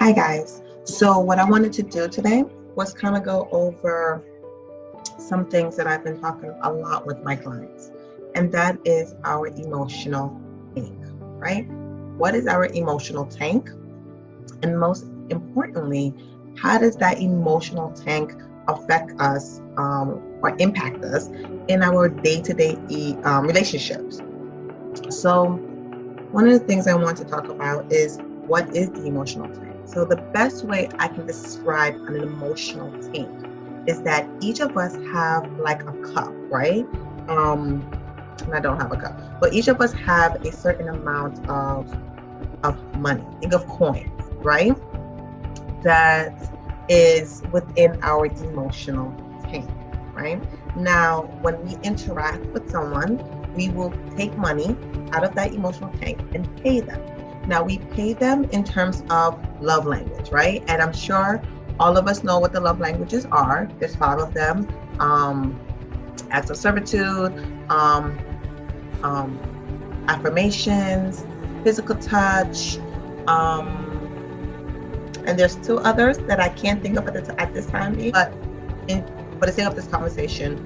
Hi guys. So what I wanted to do today was kind of go over some things that I've been talking a lot with my clients, and that is our emotional tank, right? What is our emotional tank? And most importantly, how does that emotional tank affect us or impact us in our day-to-day relationships? So one of the things I want to talk about is what is the emotional tank? So the best way I can describe an emotional tank is that each of us have like a cup, right? And I don't have a cup, but each of us have a certain amount of money, think of coins, right? That is within our emotional tank, right? Now, when we interact with someone, we will take money out of that emotional tank and pay them. Now, we pay them in terms of love language, right? And I'm sure all of us know what the love languages are. There's 5 of them. Acts of servitude, um, um, affirmations, physical touch, and there's 2 others that I can't think of at this time. But for the sake of this conversation,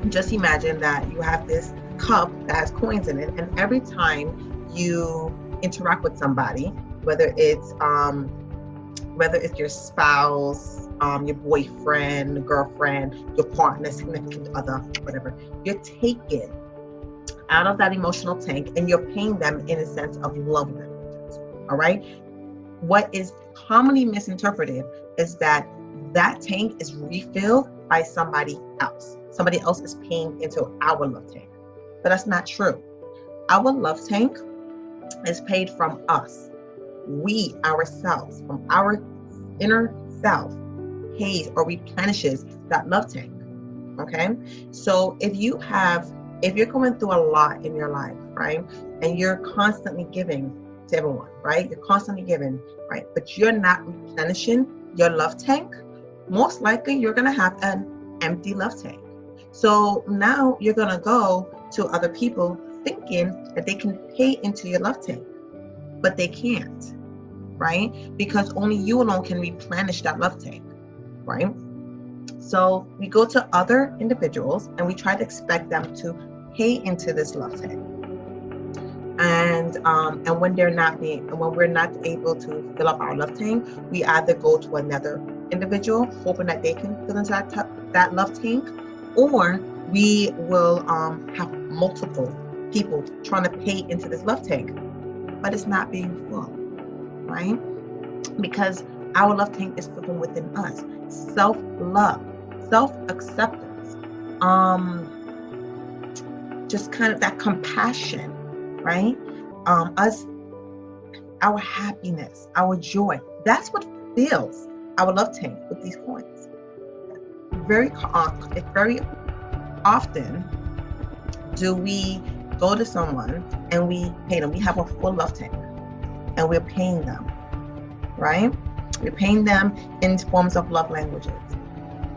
just imagine that you have this cup that has coins in it, and every time you interact with somebody, whether it's your spouse, your boyfriend, girlfriend, your partner, significant other, whatever, you're taking out of that emotional tank and you're paying them in a sense of love languages. All right. What is commonly misinterpreted is that tank is refilled by somebody else. Somebody else is paying into our love tank. But that's not true. Our love tank is paid from us. We ourselves, from our inner self, pays or replenishes that love tank. Okay? So if you're going through a lot in your life, right? And you're constantly giving to everyone, right? You're constantly giving, right? But you're not replenishing your love tank, most likely you're going to have an empty love tank. So now you're going to go to other people thinking that they can pay into your love tank, but they can't, right? Because only you alone can replenish that love tank, right? So we go to other individuals and we try to expect them to pay into this love tank. And when we're not able to fill up our love tank, we either go to another individual hoping that they can fill into that love tank, or we will have multiple people trying to pay into this love tank, but it's not being full, right? Because our love tank is filling within us. Self-love, self-acceptance, just kind of that compassion, right? Our happiness, our joy, that's what fills our love tank with these coins. Very often do we go to someone and we pay them. We have a full love tank and we're paying them, right? We're paying them in forms of love languages,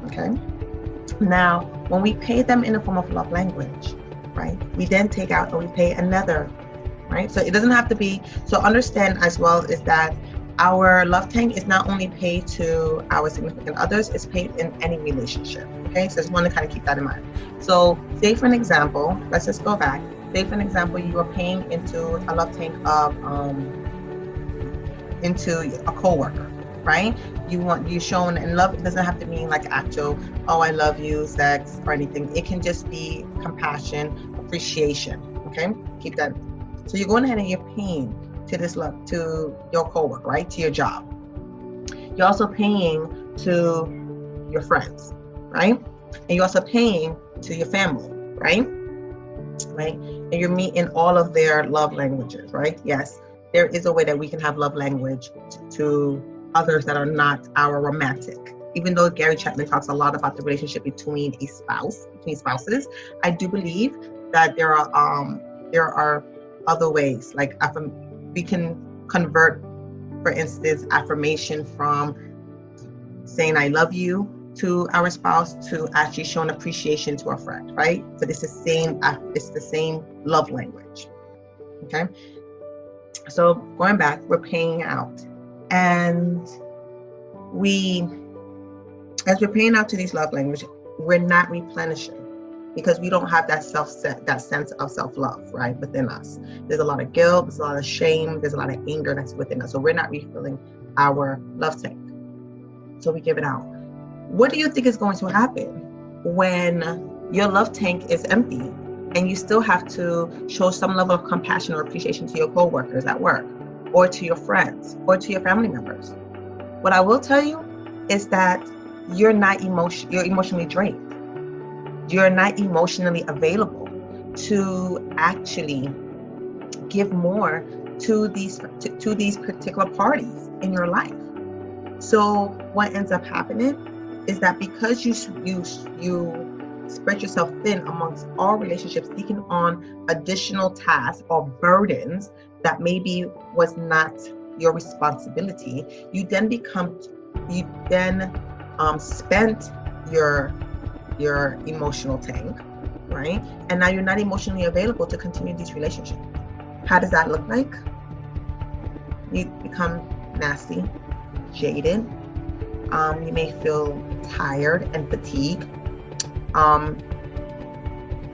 okay? Now, when we pay them in the form of love language, right, we then take out and we pay another, right? So it doesn't have to be, so understand as well is that our love tank is not only paid to our significant others, it's paid in any relationship, okay? So I just want to kind of keep that in mind. So say for an example, let's just go back. Say for an example, you are paying into a love tank of, into a coworker, right? You shown in love. It doesn't have to mean like actual, oh, I love you, sex or anything. It can just be compassion, appreciation, okay? Keep that. So you're going ahead and you're paying to this love, to your coworker, right? To your job. You're also paying to your friends, right? And you're also paying to your family, right? Right? And you're meeting all of their love languages, right? Yes, there is a way that we can have love language to others that are not our romantic. Even though Gary Chapman talks a lot about the relationship between spouses, I do believe that there are other ways. Like we can convert, for instance, affirmation from saying I love you to our spouse to actually showing appreciation to our friend, right? So it's the same love language. Okay. So going back, we're paying out And as we're paying out to these love language, we're not replenishing because we don't have that sense of self-love, right, within us. There's a lot of guilt, there's a lot of shame, there's a lot of anger that's within us. So we're not refilling our love tank. So we give it out. What do you think is going to happen when your love tank is empty and you still have to show some level of compassion or appreciation to your coworkers at work, or to your friends, or to your family members? What I will tell you is that you're emotionally drained. You're not emotionally available to actually give more to these particular parties in your life. So what ends up happening is that because you spread yourself thin amongst all relationships, taking on additional tasks or burdens that maybe was not your responsibility, you then spent your emotional tank, right? And now you're not emotionally available to continue these relationships. How does that look like? You become nasty, jaded. You may feel tired and fatigued.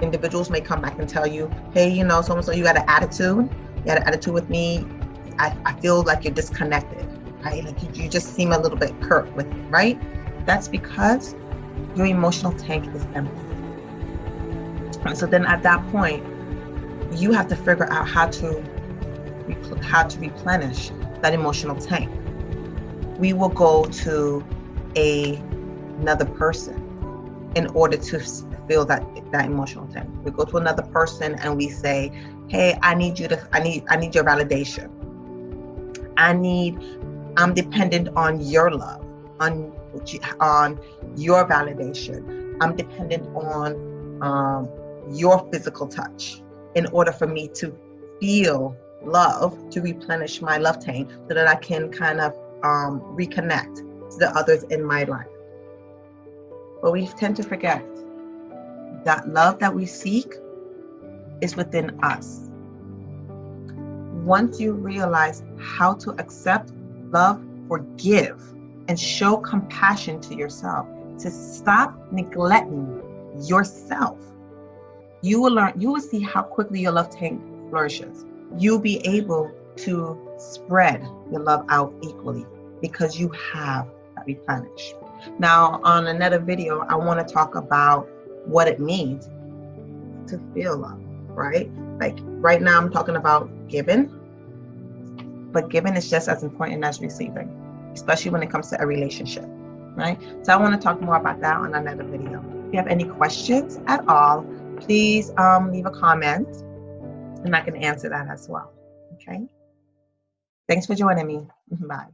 Individuals may come back and tell you, hey, so-and-so, you got an attitude. You got an attitude with me. I feel like you're disconnected, right? Like you just seem a little bit curt with me, right? That's because your emotional tank is empty. And so then at that point, you have to figure out how to replenish that emotional tank. We will go to another person in order to fill that emotional tank. We go to another person and we say, hey, I need your validation. I'm dependent on your love, on your validation. I'm dependent on your physical touch in order for me to feel love, to replenish my love tank, so that I can kind of reconnect to the others in my life. But we tend to forget that love that we seek is within us. Once you realize how to accept, love, forgive, and show compassion to yourself, to stop neglecting yourself, you will see how quickly your love tank flourishes. You'll be able to spread your love out equally because you have that replenish. Now, on another video, I want to talk about what it means to feel love, right? Like right now I'm talking about giving, but giving is just as important as receiving, especially when it comes to a relationship, right? So I want to talk more about that on another video. If you have any questions at all, please leave a comment and I can answer that as well, okay? Thanks for joining me. Bye.